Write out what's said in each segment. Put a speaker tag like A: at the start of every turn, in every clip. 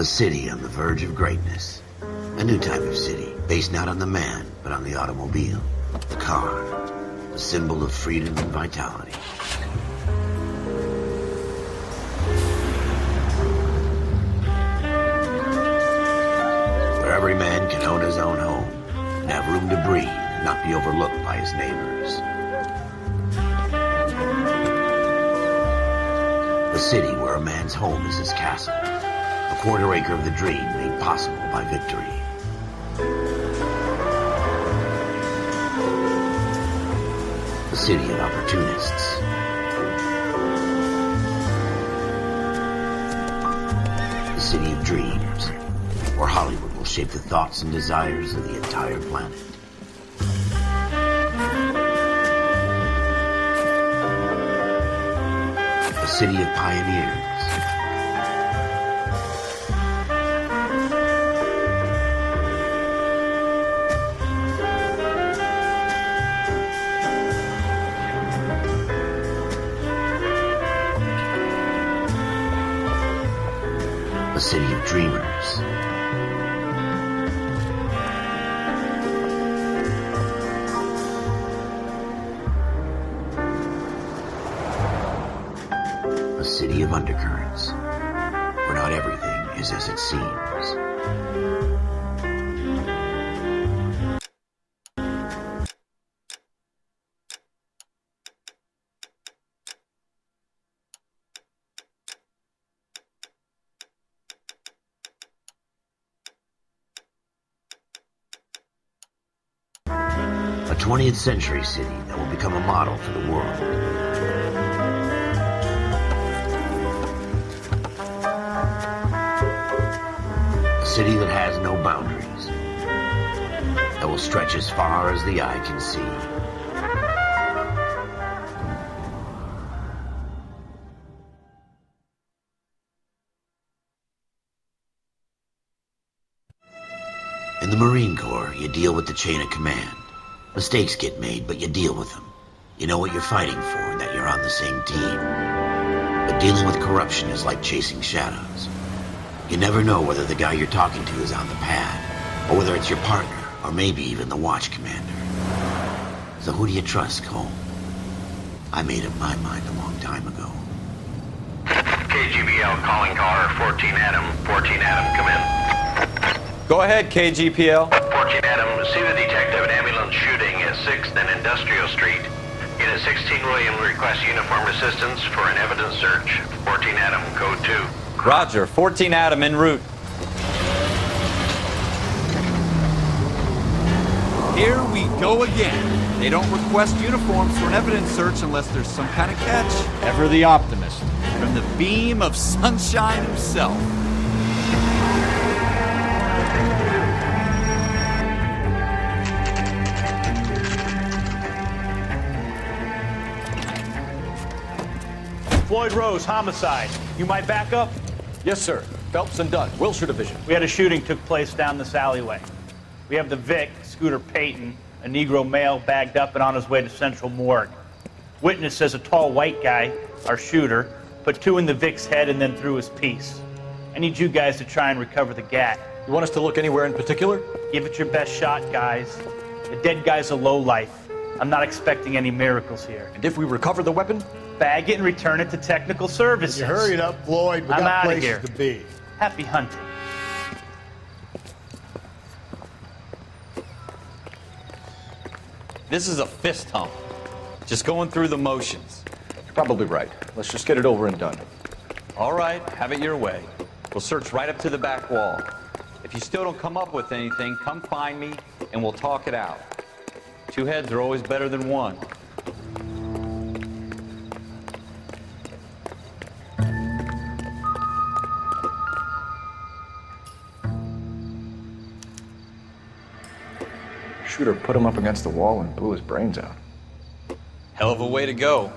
A: A city on the verge of greatness. A new type of city, based not on the man, but on the automobile. The car. The symbol of freedom and vitality. Where every man can own his own home, and have room to breathe, and not be overlooked by his neighbors. A city where a man's home is his castle. A quarter acre of the dream made possible by victory. A city of opportunists. A city of dreams, where Hollywood will shape the thoughts and desires of the entire planet. A city of pioneers. A city of dreamers. A city of undercurrents, where not everything is as it seems. A 20th century city that will become a model for the world. A city that has no boundaries, that will stretch as far as the eye can see. In the Marine Corps, you deal with the chain of command. Mistakes get made, but you deal with them. You know what you're fighting for, and that you're on the same team. But dealing with corruption is like chasing shadows. You never know whether the guy you're talking to is on the pad, or whether it's your partner, or maybe even the watch commander. So who do you trust, Cole? I made up my mind a long time ago.
B: KGBL calling car 14 Adam. 14 Adam, come in.
C: Go ahead, KGPL.
B: 14 Adam, see the detective, an ambulance shooting at 6th and Industrial Street. Unit 16 William requests uniformed assistance for an evidence search. 14 Adam, code 2.
C: Roger, 14 Adam en route.
D: Here we go again. They don't request uniforms for an evidence search unless there's some kind of catch. Ever the optimist. From the beam of sunshine himself.
E: Floyd Rose, homicide. You might back up?
F: Yes, sir. Phelps and Dunn, Wilshire Division.
E: We had a shooting took place down this alleyway. We have the Vic, Scooter Payton, a Negro male bagged up and on his way to Central Morgue. Witness says a tall white guy, our shooter, put 2 in the Vic's head and then threw his piece. I need you guys to try and recover the gat.
F: You want us to look anywhere in particular?
E: Give it your best shot, guys. The dead guy's a lowlife. I'm not expecting any miracles here.
F: And if we recover the weapon?
E: Bag it and return it to technical services.
G: You hurry it up, Floyd. We
E: I'm
G: got
E: outta
G: places
E: here.
G: to be.
E: Happy hunting.
C: This is a fist hump. Just going through the motions.
F: You're probably right. Let's just get it over and done.
C: All right, have it your way. We'll search right up to the back wall. If you still don't come up with anything, come find me and we'll talk it out. 2 heads are always better than 1.
F: Shooter put him up against the wall and blew his brains out.
C: Hell of a way to go.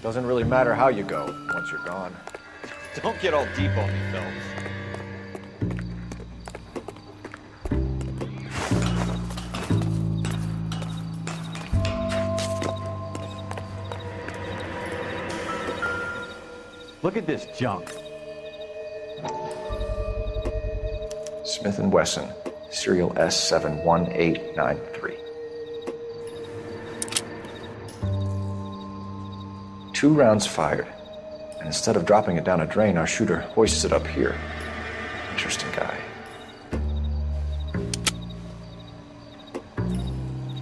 F: Doesn't really matter how you go once you're gone.
C: Don't get all deep on me, Phelps. Look at this junk.
F: Smith & Wesson, serial S71893. 2 rounds fired, and instead of dropping it down a drain, our shooter hoists it up here. Interesting guy.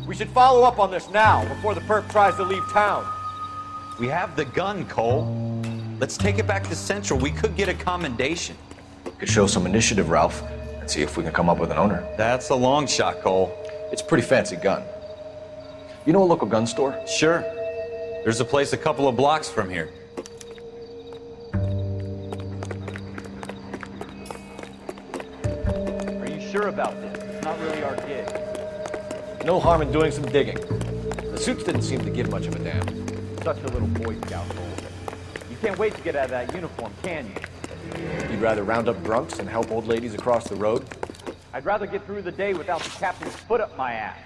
D: We should follow up on this now, before the perp tries to leave town.
C: We have the gun, Cole. Let's take it back to Central. We could get a commendation.
F: Could show some initiative, Ralph, and see if we can come up with an owner.
C: That's a long shot, Cole.
F: It's a pretty fancy gun. You know a local gun store?
C: Sure. There's a place a couple of blocks from here.
E: Are you sure about this? It's not really our gig.
F: No harm in doing some digging. The suits didn't seem to give much of a damn.
E: Such a little Boy Scout goal. You can't wait to get out of that uniform, can you?
F: You'd rather round up drunks and help old ladies across the road?
E: I'd rather get through the day without the captain's foot up my ass.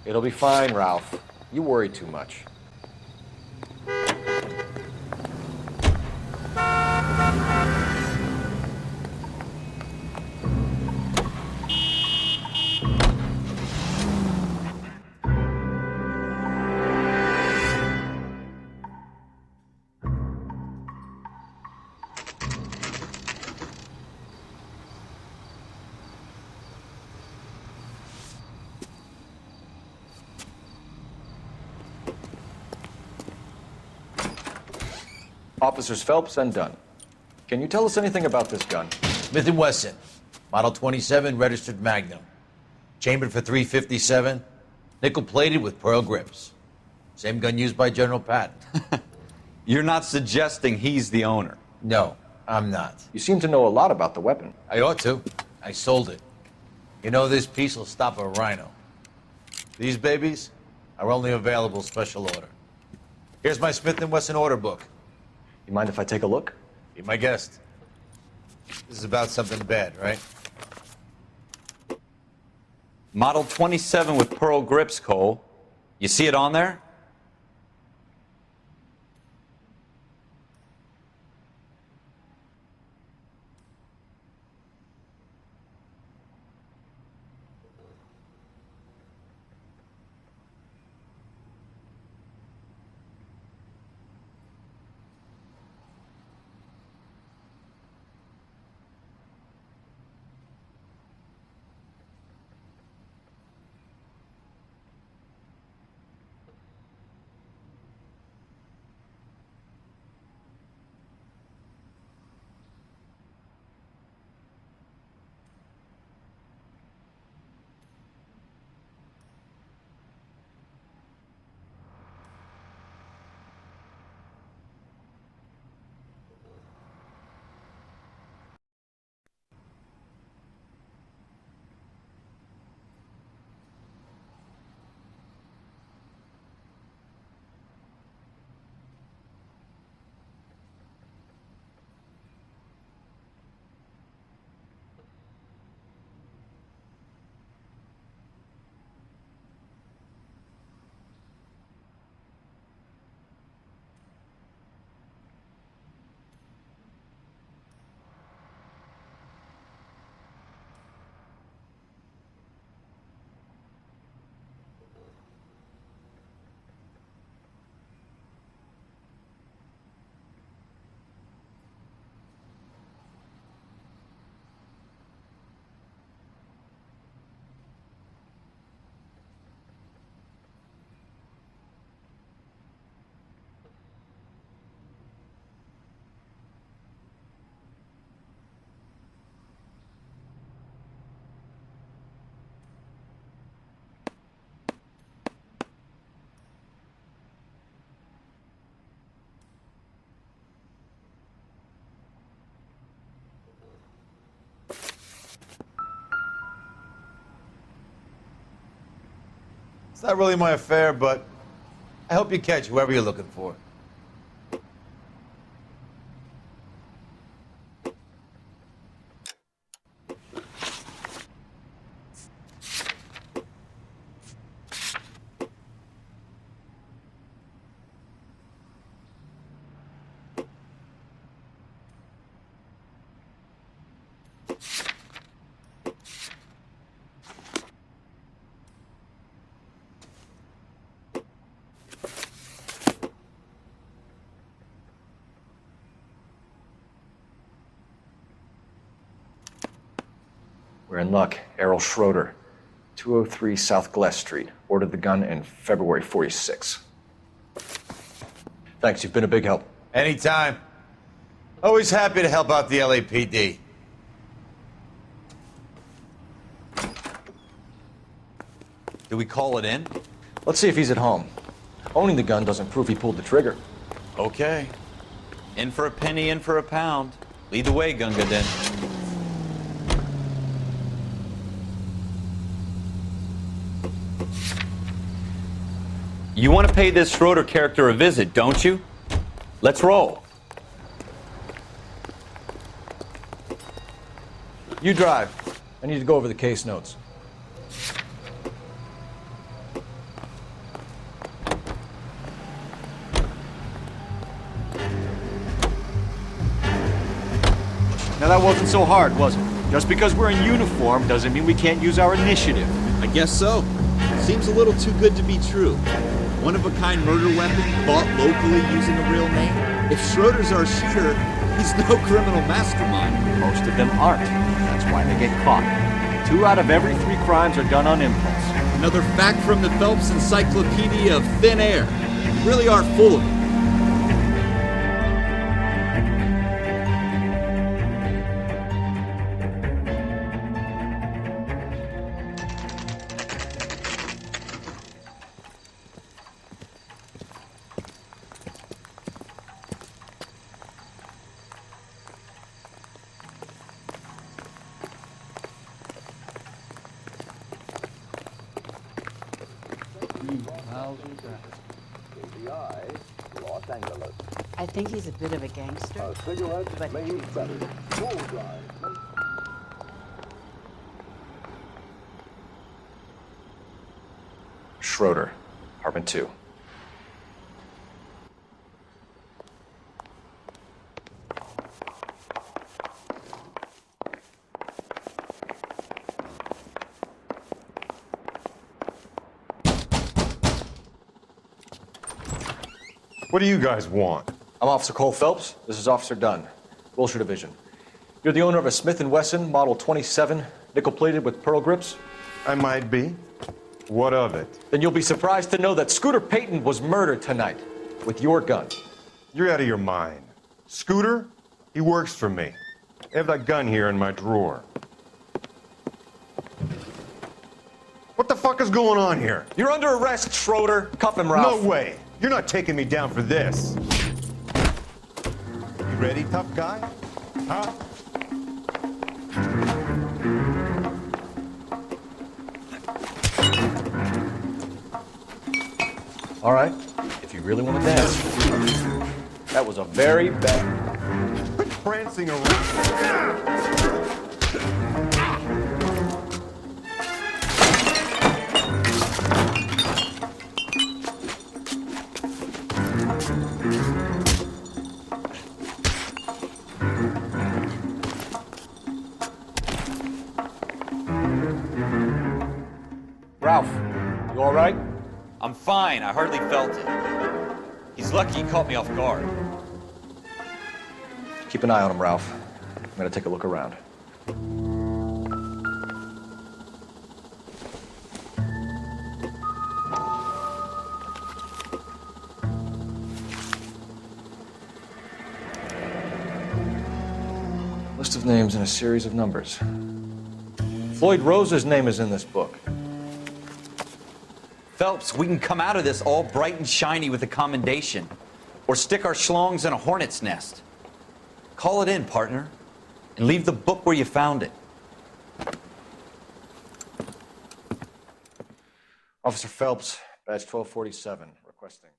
F: It'll be fine, Ralph. You worry too much. Officers Phelps and Dunn. Can you tell us anything about this gun?
A: Smith & Wesson, Model 27, registered Magnum. Chambered for .357, nickel-plated with pearl grips. Same gun used by General Patton.
C: You're not suggesting he's the owner?
A: No, I'm not.
F: You seem to know a lot about the weapon.
A: I ought to. I sold it. You know, this piece will stop a rhino. These babies are only available special order. Here's my Smith & Wesson order book.
F: You mind if I take a look?
A: Be my guest. This is about something bad, right?
C: Model 27 with pearl grips, Cole. You see it on there?
A: It's not really my affair, but I hope you catch whoever you're looking for.
F: We're in luck. Errol Schroeder, 203 South Glass Street. Ordered the gun in February 46. Thanks, you've been a big help.
G: Anytime. Always happy to help out the LAPD.
C: Do we call it in?
F: Let's see if he's at home. Owning the gun doesn't prove he pulled the trigger.
C: Okay. In for a penny, in for a pound. Lead the way, Gunga Den. You want to pay this Schroeder character a visit, don't you? Let's roll.
F: You drive. I need to go over the case notes.
D: Now that wasn't so hard, was it? Just because we're in uniform doesn't mean we can't use our initiative.
H: I guess so. Seems a little too good to be true. One-of-a-kind murder weapon bought locally using a real name? If Schroeder's our shooter, he's no criminal mastermind.
D: Most of them aren't. That's why they get caught. 2 out of every 3 crimes are done on impulse.
H: Another fact from the Phelps Encyclopedia of Thin Air. You really are full of it.
I: I think he's a bit of a gangster, but he treats me.
F: Schroeder, apartment 2.
G: What do you guys want?
F: I'm Officer Cole Phelps. This is Officer Dunn, Wilshire Division. You're the owner of a Smith & Wesson Model 27, nickel-plated with pearl grips?
G: I might be. What of it?
F: Then you'll be surprised to know that Scooter Payton was murdered tonight with your gun.
G: You're out of your mind. Scooter? He works for me. I have that gun here in my drawer. What the fuck is going on here?
F: You're under arrest, Schroeder. Cuff him, Ralph.
G: No way. You're not taking me down for this. You ready, tough guy? Huh?
F: All right, if you really want to dance. That was a very bad...
G: Quit prancing around.
F: Ralph, you all right?
C: I'm fine. I hardly felt it. He's lucky he caught me off guard.
F: Keep an eye on him, Ralph. I'm gonna take a look around. List of names and a series of numbers. Floyd Rose's name is in this book.
C: Phelps, we can come out of this all bright and shiny with a commendation, or stick our schlongs in a hornet's nest. Call it in, partner, and leave the book where you found it.
F: Officer Phelps, badge 1247, requesting.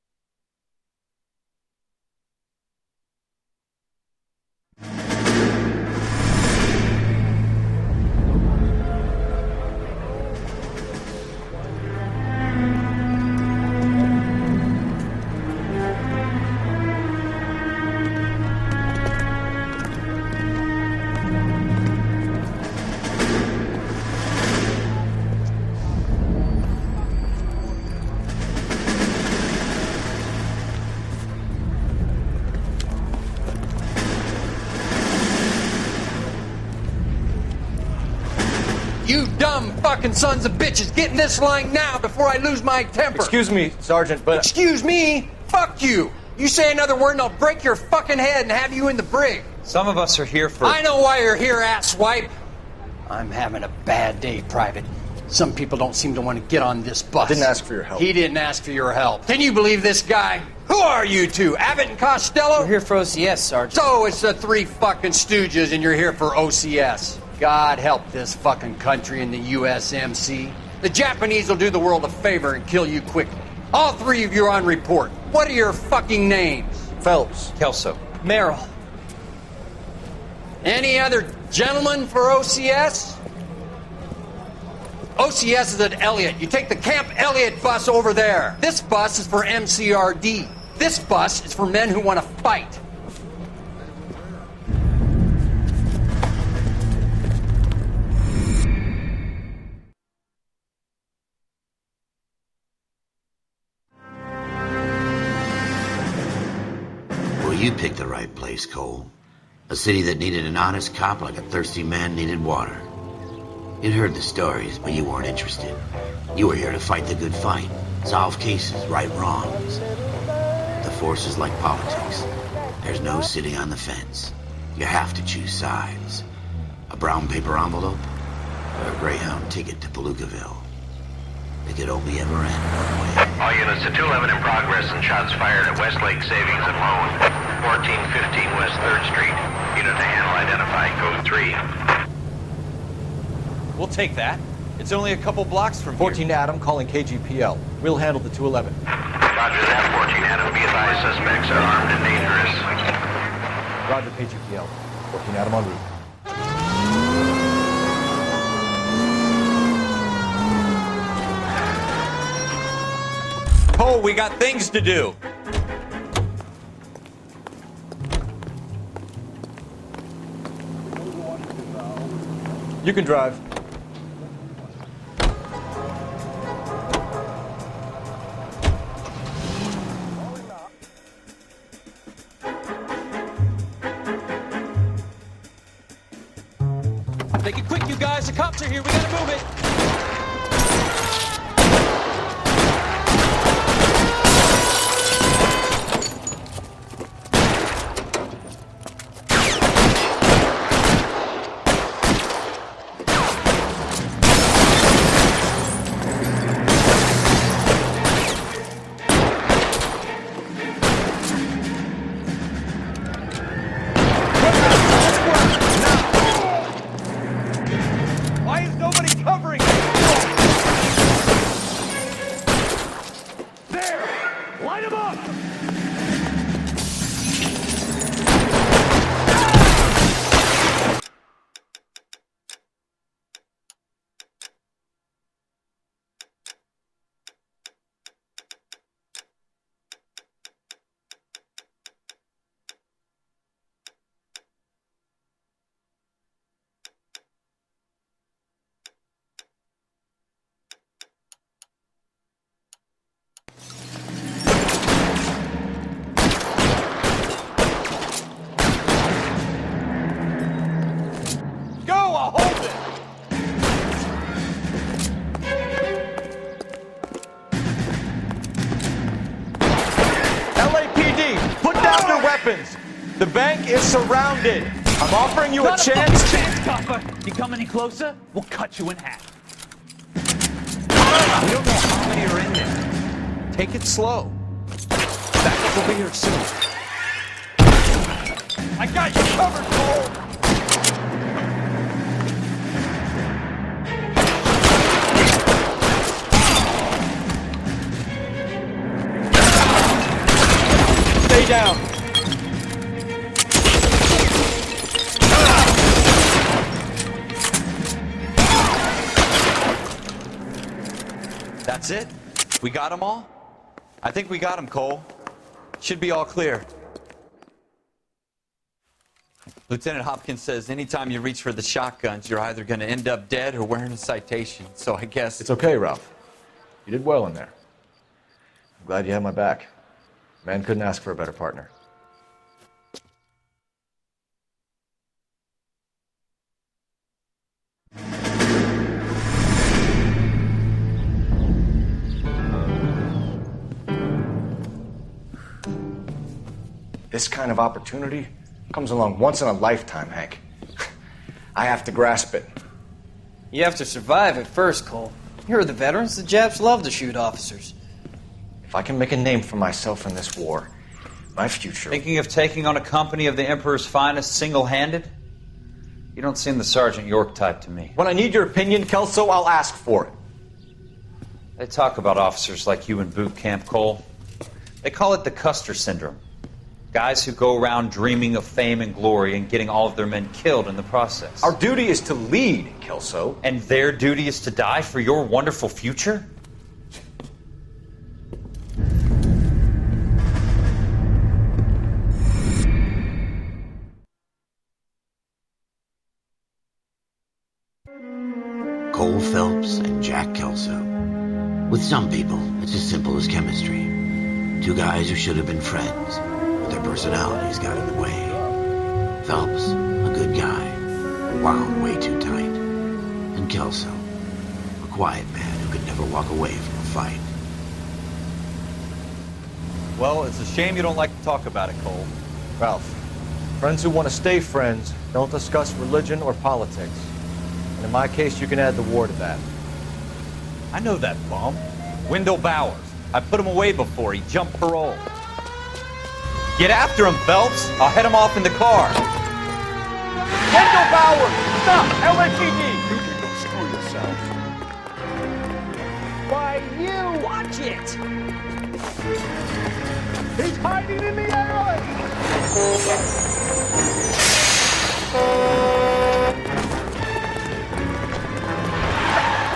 J: dumb fucking sons of bitches. Get in this line now before I lose my temper.
F: Excuse me, Sergeant, but...
J: Excuse me? Fuck you. You say another word and I'll break your fucking head and have you in the brig.
C: Some of us are here for...
J: I know why you're here, asswipe.
K: I'm having a bad day, Private. Some people don't seem to want to get on this bus.
F: I didn't ask for your help.
K: He didn't ask for your help. Can you believe this guy? Who are you two? Abbott and Costello?
L: We're here for OCS, Sergeant.
K: So it's the three fucking stooges and you're here for OCS. God help this fucking country and the USMC. The Japanese will do the world a favor and kill you quickly. All three of you are on report. What are your fucking names?
F: Phelps.
C: Kelso.
L: Merrill.
K: Any other gentlemen for OCS? OCS is at Elliott. You take the Camp Elliott bus over there. This bus is for MCRD. This bus is for men who want to fight.
A: Well, you picked the right place, Cole. A city that needed an honest cop like a thirsty man needed water. You'd heard the stories, but you weren't interested. You were here to fight the good fight, solve cases, right wrongs. The force is like politics. There's no sitting on the fence. You have to choose sides. A brown paper envelope, or a Greyhound ticket to Palookaville. It could only ever end one way.
B: All units to 211 in progress and shots fired at Westlake Savings and Loan, 1415 West 3rd Street. Unit to handle identified, code 3.
C: We'll take that. It's only a couple blocks from
F: 14 Adam calling KGPL. We'll handle the 211.
B: Roger that, 14 Adam. Be advised, suspects are armed and dangerous.
F: Roger KGPL. 14 Adam en route.
C: Oh, we got things to do.
F: You can drive.
J: Make it quick, you guys. The cops are here. We gotta move it.
C: Why is nobody covering it? There! Light him up! Go! I'll hold it!
F: LAPD, put down your weapons. The bank is surrounded. I'm offering you a
E: Not
F: chance.
E: fucking chance, copper. You come any closer, we'll cut you in half.
C: We don't know how many are in there. Take it slow. Backup will be here soon.
E: I got you covered, Cole.
F: Stay down.
C: That's it? We got them all? I think we got them, Cole. Should be all clear. Lieutenant Hopkins says anytime you reach for the shotguns, you're either going to end up dead or wearing a citation. So I guess...
F: It's okay, Ralph. You did well in there. I'm glad you had my back. Man couldn't ask for a better partner. This kind of opportunity comes along once in a lifetime, Hank. I have to grasp it.
L: You have to survive it first, Cole. Here are the veterans. The Japs love to shoot officers.
F: If I can make a name for myself in this war, my future...
C: Thinking of taking on a company of the Emperor's finest single-handed? You don't seem the Sergeant York type to me.
F: When I need your opinion, Kelso, I'll ask for it.
C: They talk about officers like you in boot camp, Cole. They call it the Custer Syndrome. Guys who go around dreaming of fame and glory and getting all of their men killed in the process.
F: Our duty is to lead, Kelso.
C: And their duty is to die for your wonderful future?
A: Cole Phelps and Jack Kelso. With some people, it's as simple as chemistry. Two guys who should have been friends, but their personalities got in the way. Phelps, a good guy, wound way too tight. And Kelso, a quiet man who could never walk away from a fight.
C: Well, it's a shame you don't like to talk about it, Cole.
F: Ralph, friends who want to stay friends don't discuss religion or politics. And in my case, you can add the war to that.
C: I know that bum. Wendell Bowers. I put him away before. He jumped parole. Get after him, Phelps. I'll head him off in the car.
F: Wendell Bowers! Stop! LAPD!
J: You can go screw yourself.
F: Why, you! Watch it!
J: He's hiding in the alley!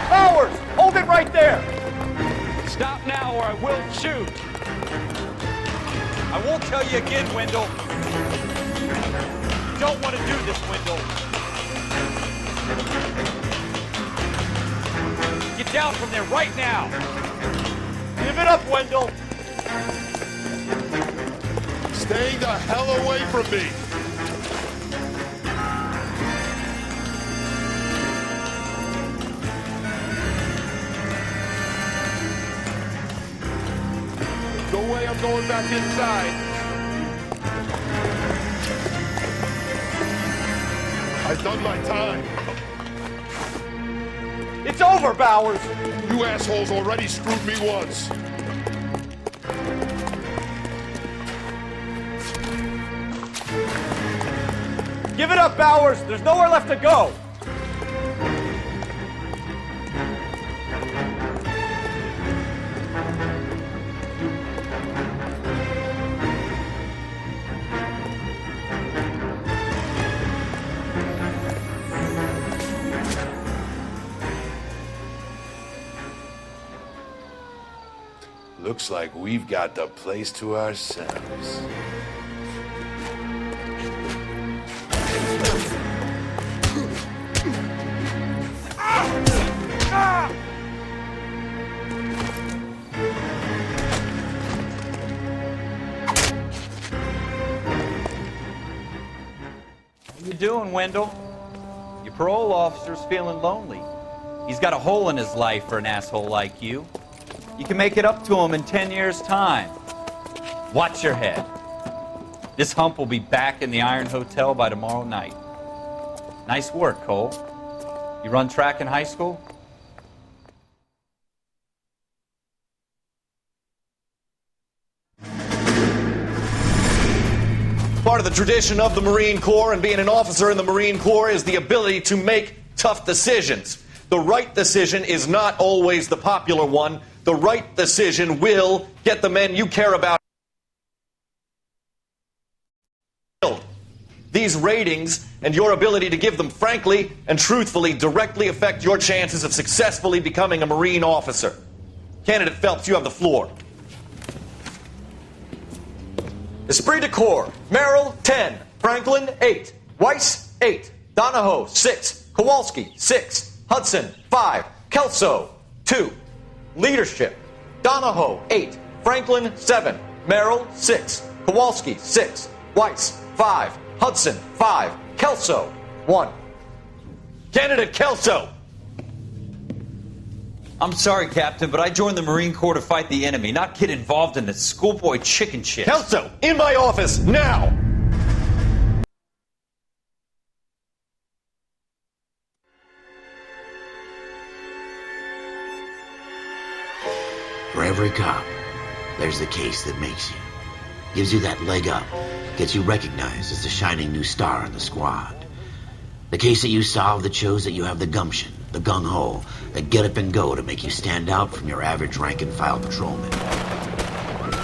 F: Bowers! Hold it right there!
C: Stop now or I will shoot. I won't tell you again, Wendell. You don't want to do this, Wendell. Get down from there right now.
F: Give it up, Wendell!
J: Stay the hell away from me! No way I'm going back inside. I've done my time.
F: It's over, Bowers!
J: You assholes already screwed me once.
F: Give it up, Bowers! There's nowhere left to go!
J: Looks like we've got the place to ourselves.
C: How you doing, Wendell? Your parole officer's feeling lonely. He's got a hole in his life for an asshole like you. You can make it up to him in 10 years' time. Watch your head. This hump will be back in the Iron Hotel by tomorrow night. Nice work, Cole. You run track in high school?
M: Part of the tradition of the Marine Corps and being an officer in the Marine Corps is the ability to make tough decisions. The right decision is not always the popular one. The right decision will get the men you care about killed. These ratings and your ability to give them frankly and truthfully directly affect your chances of successfully becoming a Marine officer. Candidate Phelps, you have the floor. Esprit de Corps, Merrill, 10. Franklin, 8. Weiss, 8. Donahoe, 6. Kowalski, 6. Hudson, 5. Kelso, 2. Leadership, Donahoe, 8. Franklin, 7. Merrill, 6. Kowalski, 6. Weiss, 5. Hudson, 5. Kelso, 1. Candidate Kelso!
C: I'm sorry, Captain, but I joined the Marine Corps to fight the enemy, not get involved in this schoolboy chicken shit.
M: Kelso, in my office, now!
A: For every cop, there's the case that makes you. Gives you that leg up, gets you recognized as the shining new star in the squad. The case that you solve that shows that you have the gumption, the gung-ho, the get up and go to make you stand out from your average rank-and-file patrolman.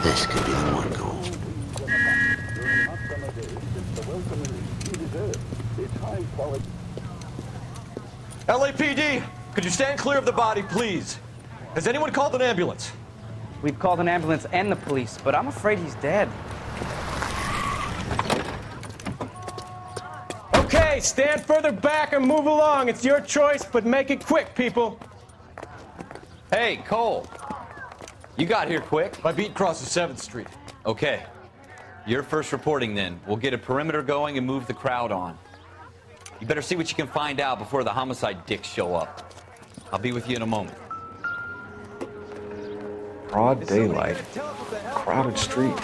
A: This could be the one, Cole.
M: LAPD, could you stand clear of the body, please? Has anyone called an ambulance?
N: We've called an ambulance and the police, but I'm afraid he's dead.
O: Okay, stand further back and move along. It's your choice, but make it quick, people.
C: Hey, Cole. You got here quick.
F: My beat crosses 7th Street.
C: Okay. You're first reporting then. We'll get a perimeter going and move the crowd on. You better see what you can find out before the homicide dicks show up. I'll be with you in a moment.
F: Broad daylight. Crowded street.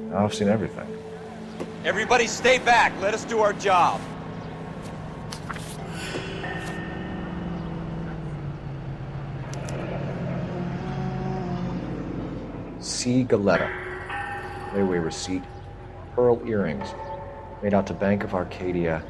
F: Now I've seen everything.
C: Everybody stay back. Let us do our job.
F: C. Galetta. Layaway receipt. Pearl earrings. Made out to Bank of Arcadia.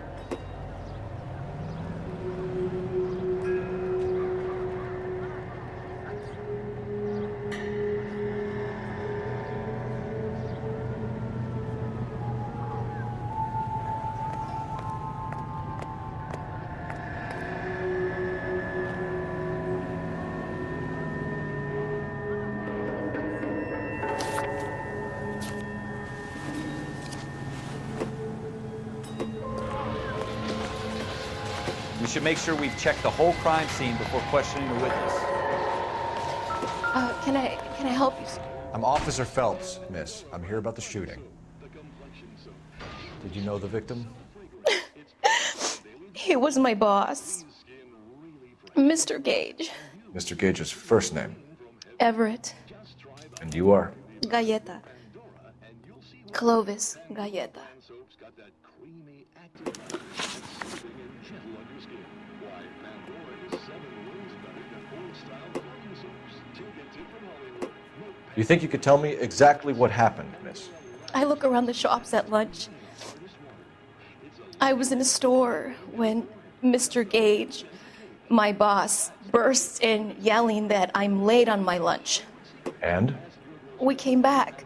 C: We should make sure we've checked the whole crime scene before questioning the witness.
P: Can I help you, sir?
F: I'm Officer Phelps, miss. I'm here about the shooting. Did you know the victim?
P: He was my boss, Mr. Gage.
F: Mr. Gage's first name.
P: Everett.
F: And you are?
P: Galleta. Clovis Galleta.
F: You think you could tell me exactly what happened, miss?
P: I look around the shops at lunch. I was in a store when Mr. Gage, my boss, bursts in yelling that I'm late on my lunch.
F: And?
P: We came back.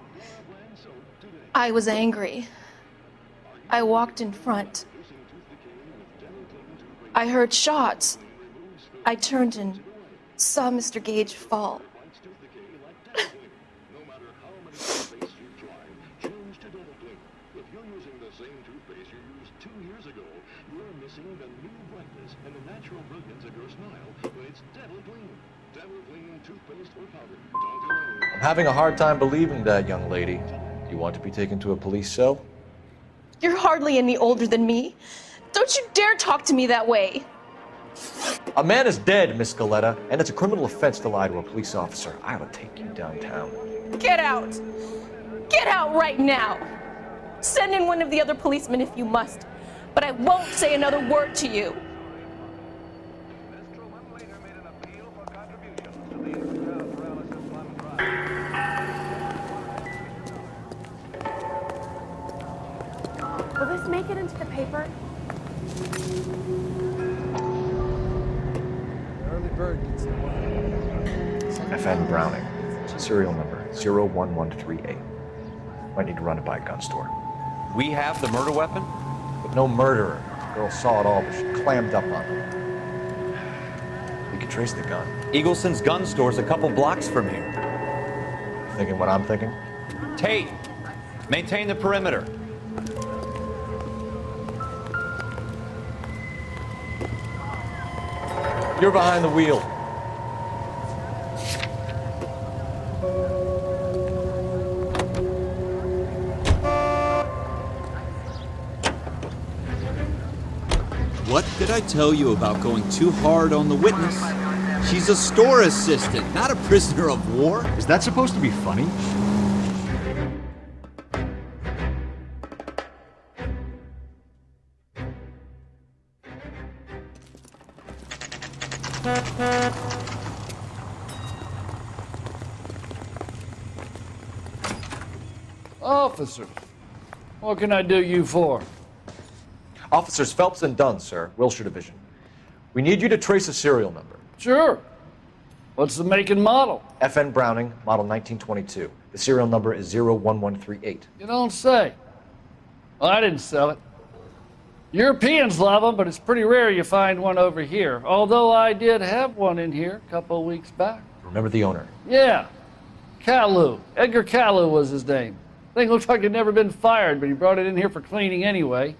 P: I was angry. I walked in front. I heard shots. I turned and saw Mr. Gage fall.
F: I'm having a hard time believing that, young lady. Do you want to be taken to a police cell?
P: You're hardly any older than me. Don't you dare talk to me that way.
F: A man is dead, Miss Galetta, and it's a criminal offense to lie to a police officer. I will take you downtown.
P: Get out! Get out right now! Send in one of the other policemen if you must, but I won't say another word to you.
Q: Will this make it into the paper?
F: Early bird gets the one. FN Browning. Serial number 01138. Might need to run it by a gun store.
C: We have the murder weapon?
F: But no murderer. The girl saw it all, but she clammed up on him. We could trace the gun.
C: Eagleson's gun store's a couple blocks from here.
F: You thinking what I'm thinking?
C: Tate, maintain the perimeter.
F: You're behind the wheel.
H: What did I tell you about going too hard on the witness? She's a store assistant, not a prisoner of war.
F: Is that supposed to be funny?
R: Officer, what can I do you for?
M: Officers Phelps and Dunn, sir, Wilshire Division. We need you to trace a serial number.
R: Sure. What's the make and model?
M: FN Browning, model 1922. The serial number is 01138.
R: You don't say. Well, I didn't sell it. Europeans love them, but it's pretty rare you find one over here. Although I did have one in here a couple of weeks back.
M: Remember the owner?
R: Yeah. Kalu. Edgar Kalu was his name. Thing looks like he'd never been fired, but he brought it in here for cleaning anyway.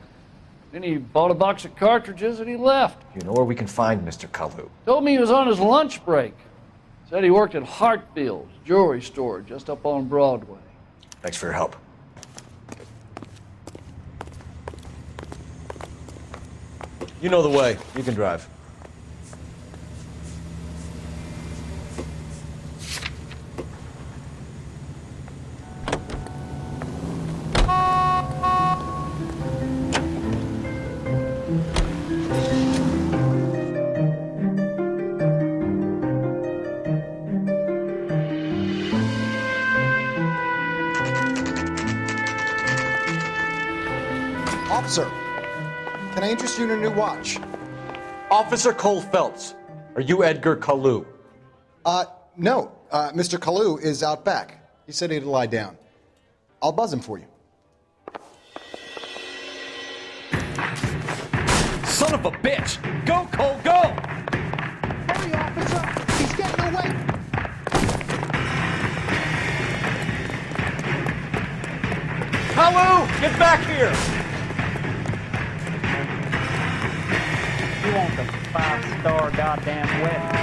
R: Then he bought a box of cartridges and he left.
M: You know where we can find Mr. Kalu?
R: Told me he was on his lunch break. Said he worked at Hartfield's jewelry store just up on Broadway.
M: Thanks for your help. You know the way. You can drive.
S: Officer, can I interest you in a new watch?
M: Officer Cole Phelps, are you Edgar Kalu?
S: No. Mr. Kalu is out back. He said he'd lie down. I'll buzz him for you.
D: Son of a bitch! Go, Cole, go!
S: Hurry, officer! He's getting away!
C: Kalu, get back here!
N: You want the 5-star goddamn weapon.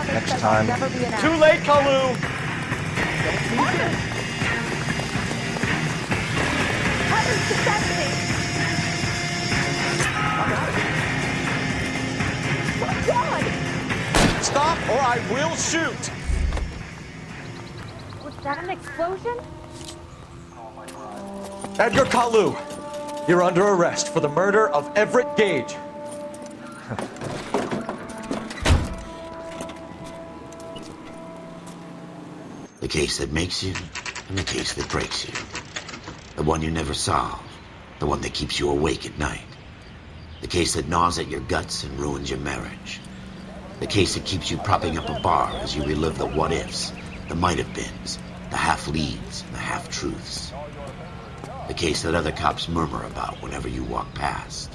M: Next time.
C: Too late, Kalu!
M: Stop or I will shoot!
Q: Was that an explosion?
M: Edgar Kalu, you're under arrest for the murder of Everett Gage.
A: The case that makes you, and the case that breaks you. The one you never solve. The one that keeps you awake at night. The case that gnaws at your guts and ruins your marriage. The case that keeps you propping up a bar as you relive the what-ifs, the might-have-beens, the half-leads, and the half-truths. The case that other cops murmur about whenever you walk past.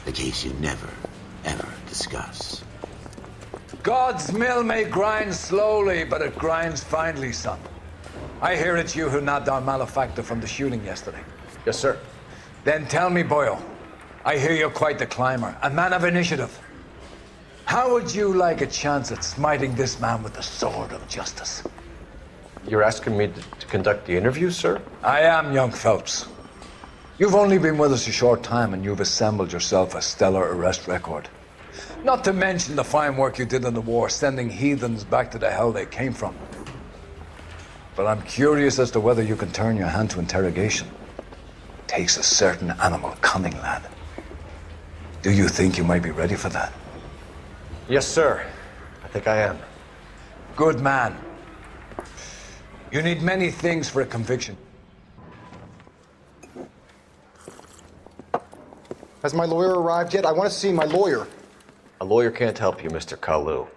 A: The case you never, ever discuss.
T: God's mill may grind slowly, but it grinds finely, son. I hear it's you who nabbed our malefactor from the shooting yesterday.
M: Yes, sir.
T: Then tell me, Boyle, I hear you're quite the climber, a man of initiative. How would you like a chance at smiting this man with the sword of justice?
M: You're asking me to conduct the interview, sir?
T: I am, young Phelps. You've only been with us a short time and you've assembled yourself a stellar arrest record. Not to mention the fine work you did in the war, sending heathens back to the hell they came from. But I'm curious as to whether you can turn your hand to interrogation. Takes a certain animal cunning, lad. Do you think you might be ready for that?
M: Yes, sir. I think I am.
T: Good man. You need many things for a conviction.
S: Has my lawyer arrived yet? I want to see my lawyer.
M: A lawyer can't help you, Mr. Kalu.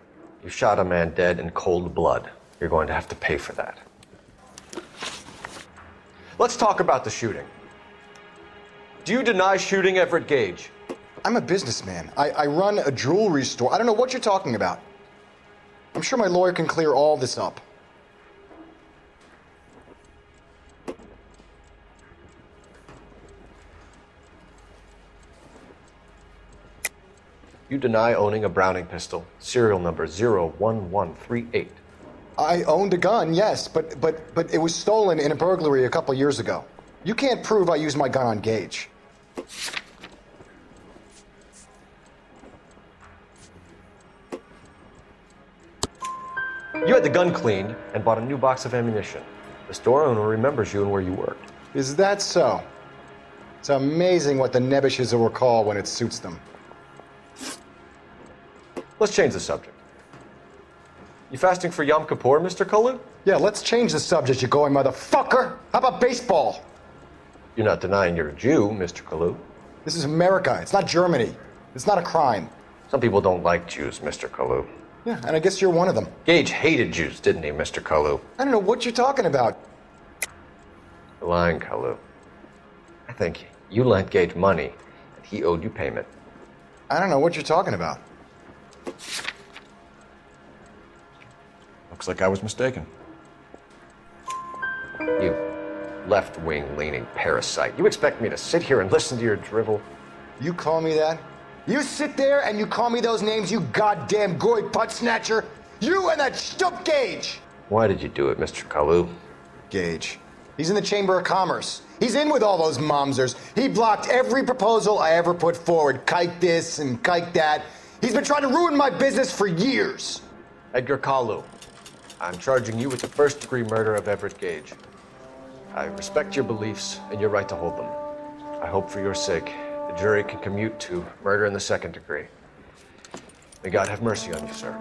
M: You shot a man dead in cold blood. You're going to have to pay for that. Let's talk about the shooting. Do you deny shooting Everett Gage?
S: I'm a businessman. I run a jewelry store. I don't know what you're talking about. I'm sure my lawyer can clear all this up.
M: You deny owning a Browning pistol, serial number 01138.
S: I owned a gun, yes, but it was stolen in a burglary a couple years ago. You can't prove I used my gun on Gage.
M: You had the gun cleaned and bought a new box of ammunition. The store owner remembers you and where you worked.
S: Is that so? It's amazing what the Nebbishes will recall when it suits them.
M: Let's change the subject. You fasting for Yom Kippur, Mr. Kalu?
S: Yeah, let's change the subject, you going motherfucker. How about baseball?
M: You're not denying you're a Jew, Mr. Kalu.
S: This is America. It's not Germany. It's not a crime.
M: Some people don't like Jews, Mr. Kalu.
S: Yeah, and I guess you're one of them.
M: Gage hated Jews, didn't he, Mr. Kalu?
S: I don't know what you're talking about.
M: You're lying, Kalu. I think you lent Gage money, and he owed you payment.
S: I don't know what you're talking about.
F: Looks like I was mistaken.
M: You left-wing leaning parasite. You expect me to sit here and listen to your drivel?
S: You call me that? You sit there and you call me those names, you goddamn goy butt snatcher? You and that stup Gage!
M: Why did you do it, Mr. Kalu?
S: Gage. He's in the Chamber of Commerce. He's in with all those momsers. He blocked every proposal I ever put forward. Kike this and kike that. He's been trying to ruin my business for years.
M: Edgar Kalu, I'm charging you with the first-degree murder of Everett Gage. I respect your beliefs and your right to hold them. I hope for your sake the jury can commute to murder in the second degree. May God have mercy on you, sir.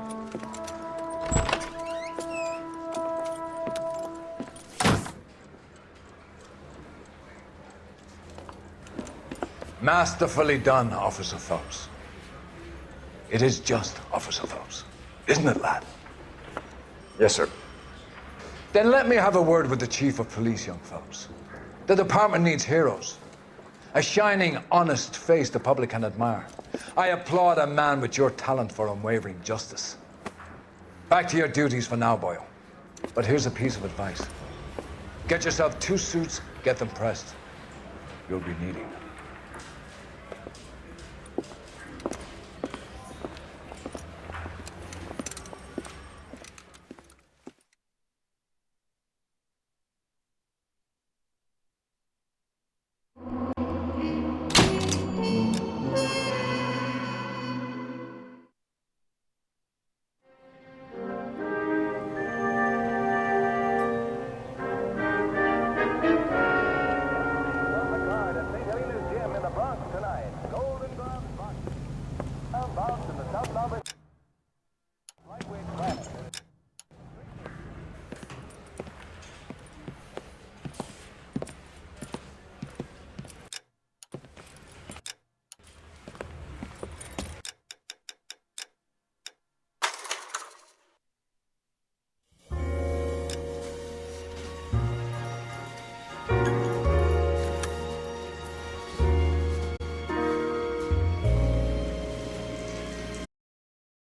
T: Masterfully done, Officer Phelps. It is just Officer Phelps, isn't it, lad?
M: Yes, sir.
T: Then let me have a word with the Chief of Police, young Phelps. The department needs heroes. A shining, honest face the public can admire. I applaud a man with your talent for unwavering justice. Back to your duties for now, boyo. But here's a piece of advice. Get yourself 2 suits, get them pressed. You'll be needing them.